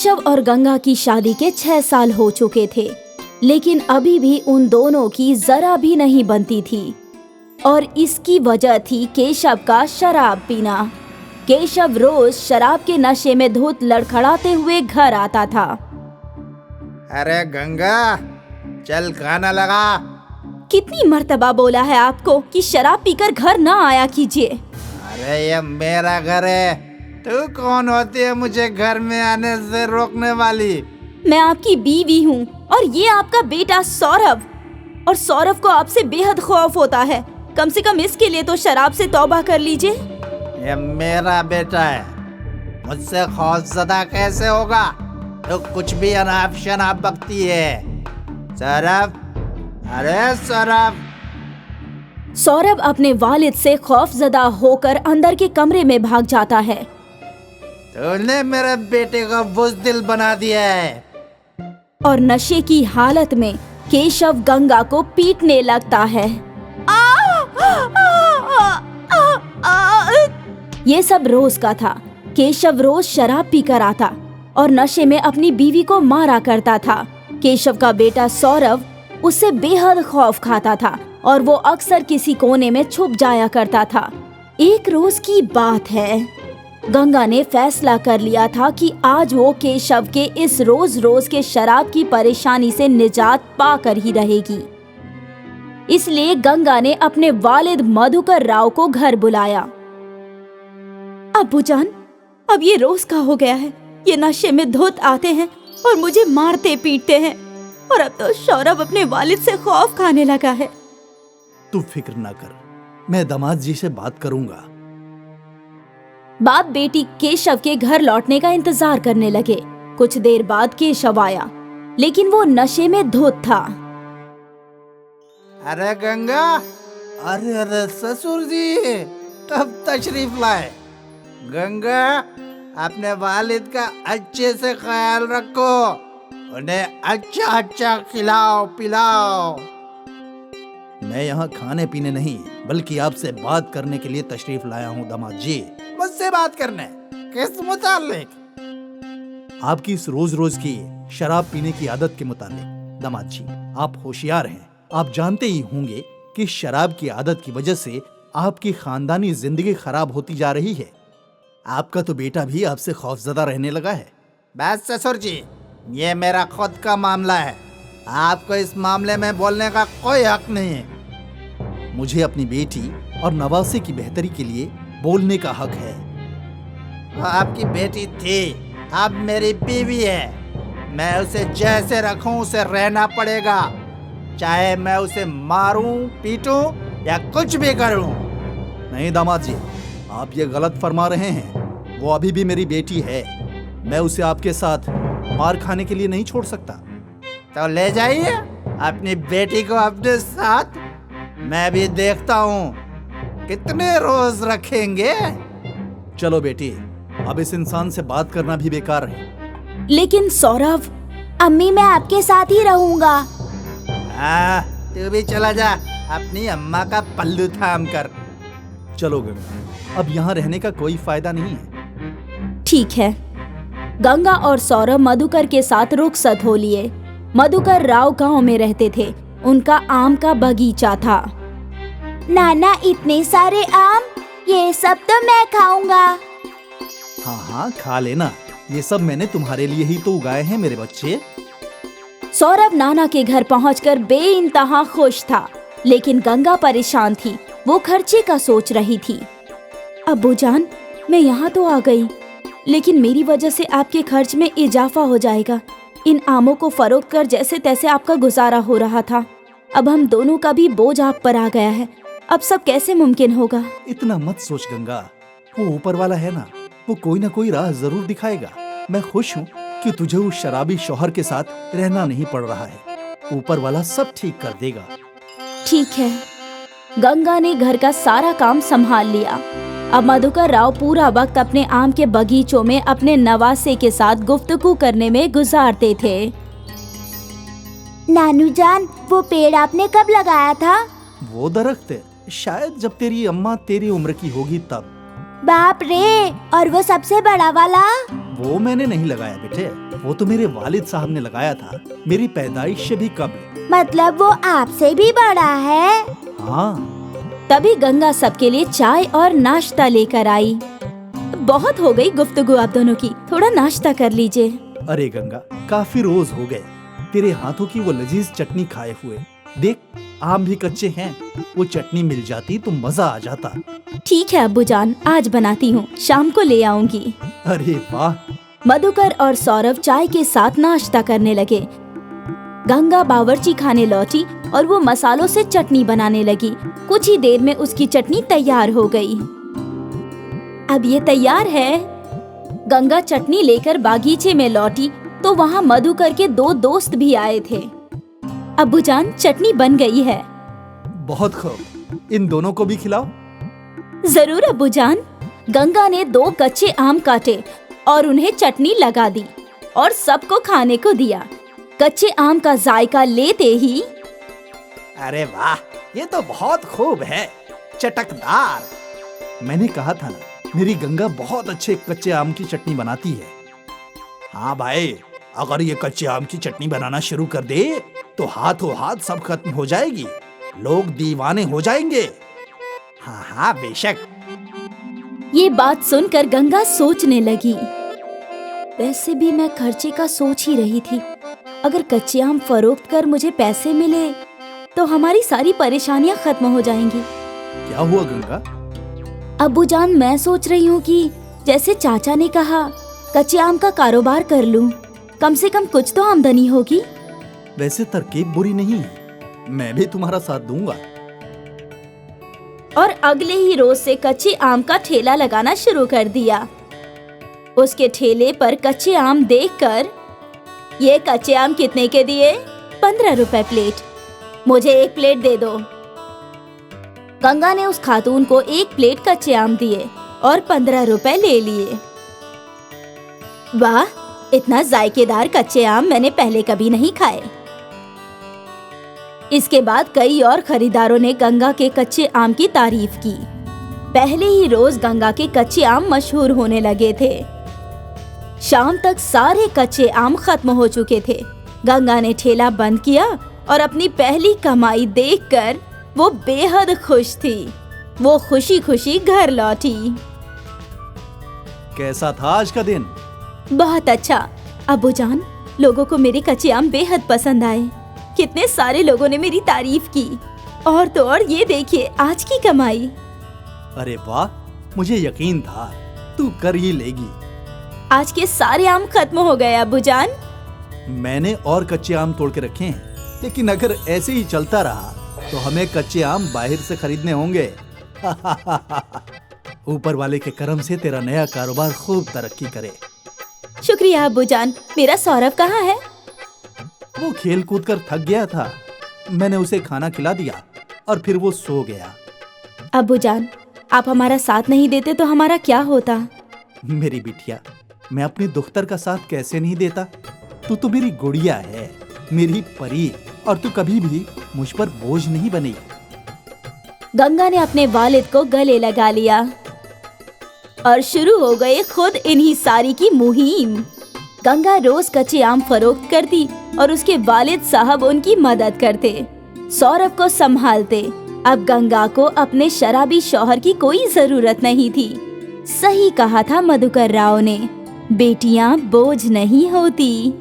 केशव और गंगा की शादी के 6 साल हो चुके थे, लेकिन अभी भी उन दोनों की जरा भी नहीं बनती थी और इसकी वजह थी केशव का शराब पीना। केशव रोज शराब के नशे में धुत लड़खड़ाते हुए घर आता था। अरे गंगा, चल खाना लगा। कितनी मर्तबा बोला है आपको कि शराब पीकर घर ना आया कीजिए। अरे ये मेरा घर है, तू कौन होती है मुझे घर में आने से रोकने वाली? मैं आपकी बीवी हूँ और ये आपका बेटा सौरभ, और सौरभ को आपसे बेहद खौफ होता है। कम से कम इसके लिए तो शराब से तौबा कर लीजिए। ये मेरा बेटा है, मुझसे खौफजदा कैसे होगा? तो कुछ भी अनाप शनाप बकती है। सौरभ, अरे सौरभ। सौरभ अपने वालिद से खौफजदा होकर अंदर के कमरे में भाग जाता है। तूने मेरे बेटे को बुज़दिल बना दिया है। और नशे की हालत में केशव गंगा को पीटने लगता है। ये सब रोज का था। केशव रोज शराब पीकर आता और नशे में अपनी बीवी को मारा करता था। केशव का बेटा सौरभ उससे बेहद खौफ खाता था और वो अक्सर किसी कोने में छुप जाया करता था। एक रोज की बात है, गंगा ने फैसला कर लिया था कि आज वो केशव के इस रोज रोज के शराब की परेशानी से निजात पाकर ही रहेगी। इसलिए गंगा ने अपने वालिद मधुकर राव को घर बुलाया। अब्बूजान, अब ये रोज का हो गया है। ये नशे में धुत आते हैं और मुझे मारते पीटते हैं, और अब तो सौरभ अपने वालिद से खौफ खाने लगा है। तू फिक्र ना कर, मैं दामाद जी से बात करूंगा। बाप बेटी केशव के घर लौटने का इंतजार करने लगे। कुछ देर बाद केशव आया, लेकिन वो नशे में धुत था। अरे गंगा, अरे ससुर जी, कब तशरीफ लाए? गंगा, अपने वालिद का अच्छे से ख्याल रखो, उन्हें अच्छा अच्छा खिलाओ पिलाओ। मैं यहाँ खाने पीने नहीं बल्कि आपसे बात करने के लिए तशरीफ लाया हूँ दामाद जी। मुझसे बात करने? किस मुतालिक? आपकी इस रोज रोज की शराब पीने की आदत के मुतालिक। दामाद जी, आप होशियार हैं। आप जानते ही होंगे कि शराब की आदत की वजह से आपकी खानदानी जिंदगी खराब होती जा रही है। आपका तो बेटा भी आपसे खौफजदा रहने लगा है। बस ससुर जी, ये मेरा खुद का मामला है। आपको इस मामले में बोलने का कोई हक नहीं है। मुझे अपनी बेटी और नवासे की बेहतरी के लिए बोलने का हक है। आपकी बेटी थी, अब मेरी बीवी है। मैं उसे जैसे रखूं उसे रहना पड़ेगा, चाहे मैं उसे मारूं, पीटूं या कुछ भी करूं। नहीं दामाद जी, आप ये गलत फरमा रहे हैं। वो अभी भी मेरी बेटी है। मैं उसे आपके साथ मार खाने के लिए नहीं छोड़ सकता। तो ले जाइए अपनी बेटी को अपने साथ। मैं भी देखता हूँ कितने रोज रखेंगे। चलो बेटी, अब इस इंसान से बात करना भी बेकार है। लेकिन सौरभ, अम्मी मैं आपके साथ ही रहूंगा। हाँ, तू भी चला जा अपनी अम्मा का पल्लू थाम कर। चलो गंगा, अब यहाँ रहने का कोई फायदा नहीं है। ठीक है। गंगा और सौरभ मधुकर के साथ रुखसत हो लिए। मधुकर राव गांव में रहते थे। उनका आम का बगीचा था। नाना, इतने सारे आम, ये सब तो मैं खाऊंगा। हाँ हाँ, खा लेना। ये सब मैंने तुम्हारे लिए ही तो उगाए हैं मेरे बच्चे। सौरभ नाना के घर पहुंचकर बेइंतहा खुश था, लेकिन गंगा परेशान थी। वो खर्चे का सोच रही थी। अब्बूजान, मैं यहाँ तो आ गई, लेकिन मेरी वजह से आपके खर्च में इजाफा हो जाएगा। इन आमों को फरोख्त कर जैसे तैसे आपका गुजारा हो रहा था। अब हम दोनों का भी बोझ आप पर आ गया है। अब सब कैसे मुमकिन होगा? इतना मत सोच गंगा, वो ऊपर वाला है ना, वो कोई ना कोई राह जरूर दिखाएगा। मैं खुश हूँ कि तुझे उस शराबी शौहर के साथ रहना नहीं पड़ रहा है। ऊपर वाला सब ठीक कर देगा। ठीक है। गंगा ने घर का सारा काम संभाल लिया। अब मधुकर राव पूरा वक्त अपने आम के बगीचों में अपने नवासे के साथ गुफ्तगू करने में गुजारते थे। नानू जान, वो पेड़ आपने कब लगाया था? वो दरख्त शायद जब तेरी अम्मा तेरी उम्र की होगी तब। बाप रे, और वो सबसे बड़ा वाला? वो मैंने नहीं लगाया बेटे, वो तो मेरे वालिद साहब ने लगाया था, मेरी पैदाइश से भी कब्ल। मतलब वो आपसे भी बड़ा है? हाँ। तभी गंगा सबके लिए चाय और नाश्ता लेकर आई। बहुत हो गई गुफ्तगू आप दोनों की, थोड़ा नाश्ता कर लीजिए। अरे गंगा, काफी रोज हो गए तेरे हाथों की वो लजीज चटनी खाए हुए। देख, आम भी कच्चे हैं, वो चटनी मिल जाती तो मजा आ जाता। ठीक है अब्बूजान, आज बनाती हूँ, शाम को ले आऊंगी। अरे वाह। मधुकर और सौरभ चाय के साथ नाश्ता करने लगे। गंगा बावर्ची खाने लौटी और वो मसालों से चटनी बनाने लगी। कुछ ही देर में उसकी चटनी तैयार हो गई। अब ये तैयार है। गंगा चटनी लेकर बागीचे में लौटी तो वहाँ मधुकर के 2 दोस्त भी आए थे। अब्बूजान, चटनी बन गई है। बहुत खूब, इन दोनों को भी खिलाओ। जरूर अब्बूजान। गंगा ने 2 कच्चे आम काटे और उन्हें चटनी लगा दी और सबको खाने को दिया। कच्चे आम का जायका लेते ही, अरे वाह, ये तो बहुत खूब है, चटकदार। मैंने कहा था ना, मेरी गंगा बहुत अच्छे कच्चे आम की चटनी बनाती है। हाँ भाई, अगर ये कच्चे आम की चटनी बनाना शुरू कर दे तो हाथों हाथ सब खत्म हो जाएगी, लोग दीवाने हो जाएंगे। हाँ हाँ बेशक। ये बात सुनकर गंगा सोचने लगी। वैसे भी मैं खर्चे का सोच ही रही थी। अगर कच्चे आम फरोख्त कर मुझे पैसे मिले तो हमारी सारी परेशानियां खत्म हो जाएंगी। क्या हुआ गंगा? अब्बूजान, मैं सोच रही हूँ कि जैसे चाचा ने कहा, कच्चे आम का कारोबार कर लूं। कम से कम कुछ तो आमदनी होगी। वैसे तरकीब बुरी नहीं है, मैं भी तुम्हारा साथ दूंगा। और अगले ही रोज से कच्चे आम का ठेला लगाना शुरू कर दिया। उसके ठेले पर कच्चे आम देखकर, ये कच्चे आम कितने के दिए? 15 रुपए प्लेट। मुझे 1 प्लेट दे दो। गंगा ने उस खातून को 1 प्लेट कच्चे आम दिए और 15 रुपए ले लिए। वाह, इतना जायकेदार कच्चे आम मैंने पहले कभी नहीं खाए। इसके बाद कई और खरीदारों ने गंगा के कच्चे आम की तारीफ की। पहले ही रोज गंगा के कच्चे आम मशहूर होने लगे थे। शाम तक सारे कच्चे आम खत्म हो चुके थे। गंगा ने ठेला बंद किया और अपनी पहली कमाई देखकर वो बेहद खुश थी। वो खुशी खुशी घर लौटी। कैसा था आज का दिन? बहुत अच्छा अब्बूजान, लोगों को मेरे कच्चे आम बेहद पसंद आए। कितने सारे लोगों ने मेरी तारीफ की। और तो और ये देखिए आज की कमाई। अरे वाह, मुझे यकीन था तू कर ही लेगी। आज के सारे आम खत्म हो गए अब्बूजान। मैंने और कच्चे आम तोड़ के रखे हैं, लेकिन अगर ऐसे ही चलता रहा तो हमें कच्चे आम बाहर से खरीदने होंगे। ऊपर वाले के करम से तेरा नया कारोबार खूब तरक्की करे। शुक्रिया अब्बूजान। मेरा सौरभ कहाँ है? वो खेल कूद कर थक गया था, मैंने उसे खाना खिला दिया और फिर वो सो गया। अब्बूजान, आप हमारा साथ नहीं देते तो हमारा क्या होता? मेरी बिटिया, मैं अपनी दुख्तर का साथ कैसे नहीं देता? तू तो मेरी गुड़िया है, मेरी परी, और तू कभी भी मुझ पर बोझ नहीं बनी। गंगा ने अपने वालिद को गले लगा लिया और शुरू हो गए खुद इन्हीं सारी की मुहिम। गंगा रोज कच्चे आम फरोख्त करती और उसके वालिद साहब उनकी मदद करते, सौरभ को संभालते। अब गंगा को अपने शराबी शौहर की कोई जरूरत नहीं थी। सही कहा था मधुकर राव ने, बेटियां बोझ नहीं होती।